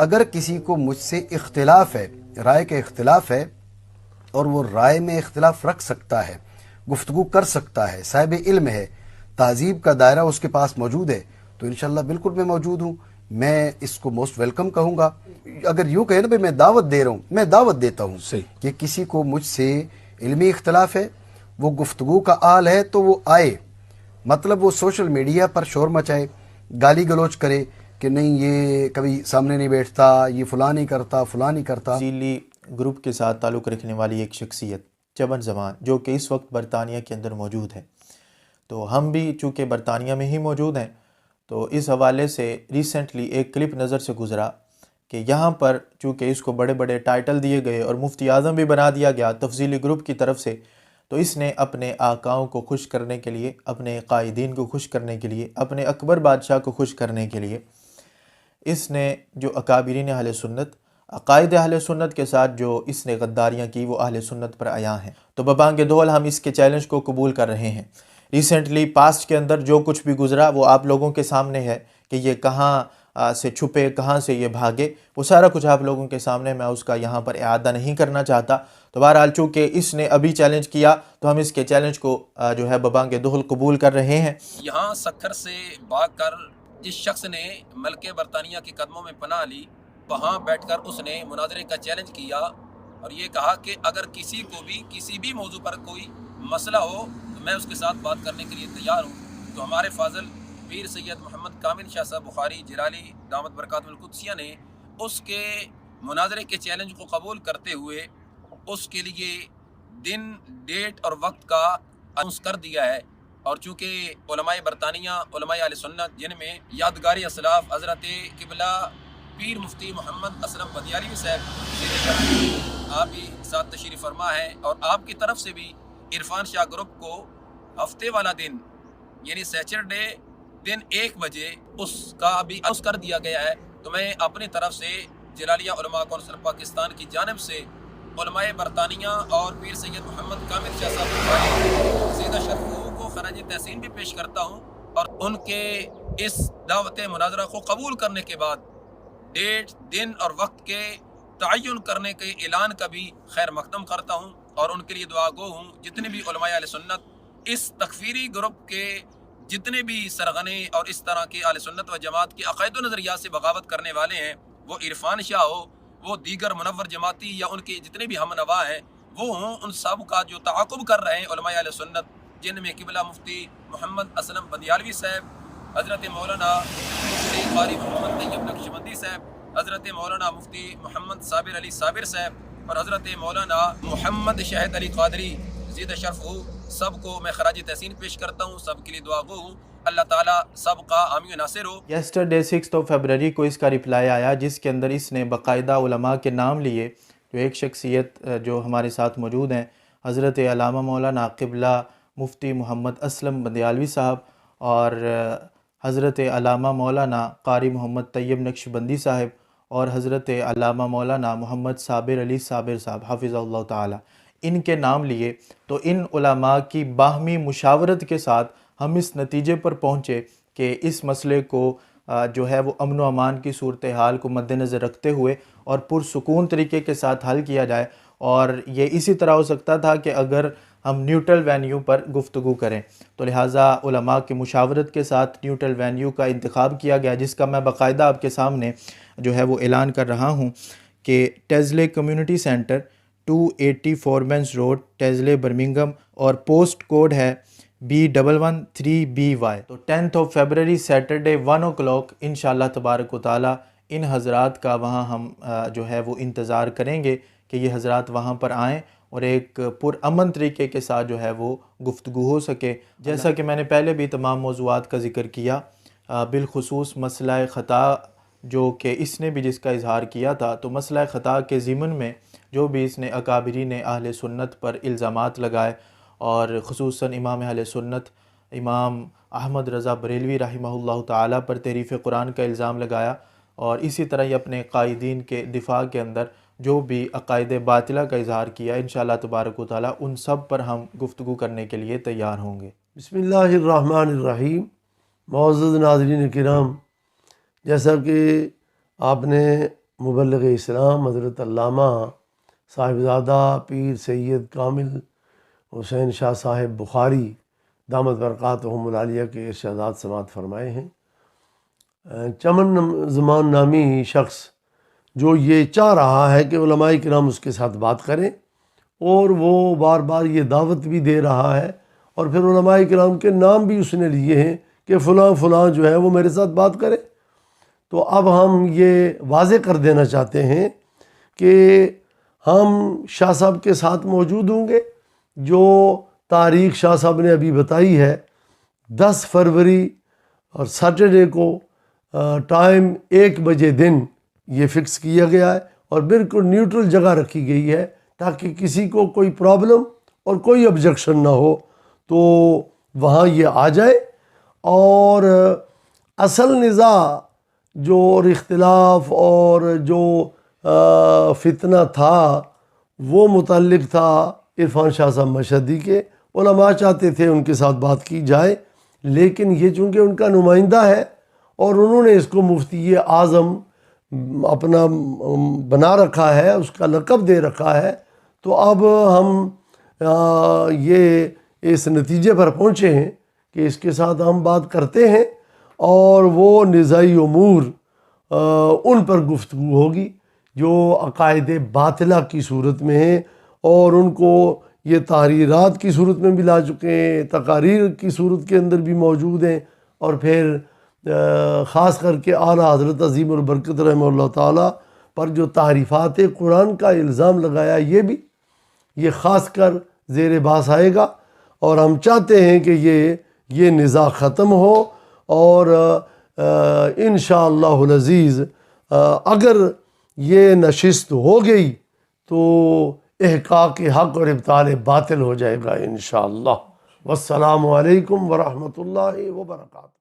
اگر کسی کو مجھ سے اختلاف ہے، رائے کے اختلاف ہے، اور وہ رائے میں اختلاف رکھ سکتا ہے، گفتگو کر سکتا ہے، صاحب علم ہے، تہذیب کا دائرہ اس کے پاس موجود ہے، تو انشاءاللہ بالکل میں موجود ہوں، میں اس کو موسٹ ویلکم کہوں گا۔ اگر یوں کہے نا بھائی میں دعوت دے رہا ہوں، میں دعوت دیتا ہوں کہ کسی کو مجھ سے علمی اختلاف ہے، وہ گفتگو کا آل ہے تو وہ آئے، مطلب وہ سوشل میڈیا پر شور مچائے، گالی گلوچ کرے کہ نہیں یہ کبھی سامنے نہیں بیٹھتا، یہ فلاں نہیں کرتا، فلاں نہیں کرتا۔ تفصیلی گروپ کے ساتھ تعلق رکھنے والی ایک شخصیت چمن زمان جو کہ اس وقت برطانیہ کے اندر موجود ہے، تو ہم بھی چونکہ برطانیہ میں ہی موجود ہیں، تو اس حوالے سے ریسنٹلی ایک کلپ نظر سے گزرا کہ یہاں پر چونکہ اس کو بڑے بڑے ٹائٹل دیے گئے اور مفتی اعظم بھی بنا دیا گیا تفصیلی گروپ کی طرف سے، تو اس نے اپنے آقاؤں کو خوش کرنے کے لیے، اپنے قائدین کو خوش کرنے کے لیے، اپنے اکبر بادشاہ کو خوش کرنے کے لیے، اس نے جو اکابرین اہل سنت، عقائد اہل سنت کے ساتھ جو اس نے غداریاں کی وہ اہل سنت پر عیاں ہیں، تو ببانگ دول ہم اس کے چیلنج کو قبول کر رہے ہیں۔ ریسنٹلی پاسٹ کے اندر جو کچھ بھی گزرا وہ آپ لوگوں کے سامنے ہے کہ یہ کہاں سے چھپے، کہاں سے یہ بھاگے، وہ سارا کچھ آپ لوگوں کے سامنے، میں اس کا یہاں پر اعادہ نہیں کرنا چاہتا۔ تو بہرحال چونکہ اس نے ابھی چیلنج کیا تو ہم اس کے چیلنج کو جو ہے ببانگ دول قبول کر رہے ہیں۔ یہاں سکھر سے بھاگ کر جس شخص نے ملک برطانیہ کے قدموں میں پناہ لی، وہاں بیٹھ کر اس نے مناظرے کا چیلنج کیا اور یہ کہا کہ اگر کسی کو بھی کسی بھی موضوع پر کوئی مسئلہ ہو تو میں اس کے ساتھ بات کرنے کے لیے تیار ہوں۔ تو ہمارے فاضل پیر سید محمد کامل شاہ صاحب بخاری جلالی دامت برکاتہ القدسیہ نے اس کے مناظرے کے چیلنج کو قبول کرتے ہوئے اس کے لیے دن، ڈیٹ اور وقت کا اناؤنس کر دیا ہے۔ اور چونکہ علماء برطانیہ، علماء اہل سنت، جن میں یادگاری اسلاف حضرت قبلہ پیر مفتی محمد اسلم بندیالوی صاحب آپ بھی ساتھ تشریف فرما ہے، اور آپ کی طرف سے بھی عرفان شاہ گروپ کو ہفتے والا دن یعنی سیچرڈے دن 1 بجے اس کا بھی اناؤنس کر دیا گیا ہے۔ تو میں اپنی طرف سے جلالیہ علماء کونسل پاکستان کی جانب سے علماء برطانیہ اور پیر سید محمد کامل شاہ صاحب بخاری زیدہ شرف کو خراج تحسین بھی پیش کرتا ہوں، اور ان کے اس دعوت مناظرہ کو قبول کرنے کے بعد ڈیٹ، دن اور وقت کے تعین کرنے کے اعلان کا بھی خیر مقدم کرتا ہوں، اور ان کے لیے دعا گو ہوں۔ جتنے بھی علماء اہل سنت اس تکفیری گروپ کے جتنے بھی سرغنے اور اس طرح کے اہل سنت و جماعت کے عقائد و نظریات سے بغاوت کرنے والے ہیں، وہ عرفان شاہ ہو، وہ دیگر منور جماعتی یا ان کے جتنے بھی ہم نوا ہیں وہ ہوں، ان سب کا جو تعاقب کر رہے ہیں علماء اہل سنت، جن میں قبلہ مفتی محمد اسلم بندیالوی صاحب، حضرت مولانا مفتی قاری محمد طیب نقشبندی صاحب، حضرت مولانا مفتی محمد صابر علی صابر صاحب، اور حضرت مولانا محمد شاہد علی قادری زیدہ شرف ہو، سب کو میں خراج تحسین پیش کرتا ہوں، سب کے لیے دعا گو ہوں۔ اللہ تعالیٰ سب کا حامی و ناصر ہو۔ یسٹرڈے 6 فیبروری کو اس کا رپلائی آیا جس کے اندر اس نے باقاعدہ علماء کے نام لیے، جو ایک شخصیت جو ہمارے ساتھ موجود ہیں، حضرت علامہ مولانا قبلہ مفتی محمد اسلم بندیالوی صاحب اور حضرت علامہ مولانا قاری محمد طیب نقشبندی صاحب اور حضرت علامہ مولانا محمد صابر علی صابر صاحب حافظ اللہ تعالی، ان کے نام لیے۔ تو ان علماء کی باہمی مشاورت کے ساتھ ہم اس نتیجے پر پہنچے کہ اس مسئلے کو جو ہے وہ امن و امان کی صورتحال کو مد نظر رکھتے ہوئے اور پرسکون طریقے کے ساتھ حل کیا جائے، اور یہ اسی طرح ہو سکتا تھا کہ اگر ہم نیوٹرل وینیو پر گفتگو کریں، تو لہٰذا علماء کی مشاورت کے ساتھ نیوٹرل وینیو کا انتخاب کیا گیا، جس کا میں باقاعدہ آپ کے سامنے جو ہے وہ اعلان کر رہا ہوں کہ ٹیزلے کمیونٹی سینٹر 280 فورمینز روڈ، ٹیزلے برمنگھم، اور پوسٹ کوڈ ہے B113BY۔ تو 10 فیبروری سیٹرڈے 1 o'clock انشاءاللہ تبارک و تعالی ان حضرات کا وہاں ہم جو ہے وہ انتظار کریں گے کہ یہ حضرات وہاں پر آئیں اور ایک پرامن طریقے کے ساتھ جو ہے وہ گفتگو ہو سکے۔ جیسا کہ میں نے پہلے بھی تمام موضوعات کا ذکر کیا، بالخصوص مسئلہ خطا جو کہ اس نے بھی جس کا اظہار کیا تھا، تو مسئلہ خطا کے ضمن میں جو بھی اس نے اکابرین اہل سنت پر الزامات لگائے، اور خصوصاً امام اہل سنت امام احمد رضا بریلوی رحمہ اللہ تعالیٰ پر تحریف قرآن کا الزام لگایا، اور اسی طرح ہی اپنے قائدین کے دفاع کے اندر جو بھی عقائد باطلہ کا اظہار کیا، انشاءاللہ تبارک و تعالیٰ ان سب پر ہم گفتگو کرنے کے لیے تیار ہوں گے۔ بسم اللہ الرحمن الرحیم۔ معزز ناظرین کرام، جیسا کہ آپ نے مبلغ اسلام حضرت علامہ صاحبزادہ پیر سید کامل حسین شاہ صاحب بخاری دامت برکاتہم العالیہ کے ارشادات سماعت فرمائے ہیں۔ چمن زمان نامی شخص جو یہ چاہ رہا ہے کہ علماء کرام اس کے ساتھ بات کریں، اور وہ بار بار یہ دعوت بھی دے رہا ہے، اور پھر علماء کرام کے نام بھی اس نے لیے ہیں کہ فلاں فلاں جو ہے وہ میرے ساتھ بات کرے، تو اب ہم یہ واضح کر دینا چاہتے ہیں کہ ہم شاہ صاحب کے ساتھ موجود ہوں گے۔ جو تاریخ شاہ صاحب نے ابھی بتائی ہے 10 فروری اور سیٹرڈے کو ٹائم 1 بجے دن یہ فکس کیا گیا ہے، اور بالکل نیوٹرل جگہ رکھی گئی ہے تاکہ کسی کو کوئی پرابلم اور کوئی آبجیکشن نہ ہو تو وہاں یہ آ جائے۔ اور اصل نزاع جو اور اختلاف اور جو فتنہ تھا وہ متعلق تھا عرفان شاہ صاحب مشہدی کے۔ علماء چاہتے تھے ان کے ساتھ بات کی جائے، لیکن یہ چونکہ ان کا نمائندہ ہے اور انہوں نے اس کو مفتی اعظم اپنا بنا رکھا ہے، اس کا لقب دے رکھا ہے، تو اب ہم یہ اس نتیجے پر پہنچے ہیں کہ اس کے ساتھ ہم بات کرتے ہیں، اور وہ نزاعی امور ان پر گفتگو ہوگی جو عقائد باطلہ کی صورت میں ہیں، اور ان کو یہ تحریرات کی صورت میں بھی لا چکے ہیں، تقاریر کی صورت کے اندر بھی موجود ہیں، اور پھر خاص کر کے اعلیٰ حضرت عظیم البرکت رحمہ اللہ تعالیٰ پر جو تعریفات قرآن کا الزام لگایا یہ خاص کر زیر باس آئے گا، اور ہم چاہتے ہیں کہ یہ نزاع ختم ہو، اور انشاءاللہ العزیز اگر یہ نشست ہو گئی تو احقاق حق اور ابطال باطل ہو جائے گا انشاءاللہ۔ والسلام علیکم ورحمۃ اللہ وبرکاتہ۔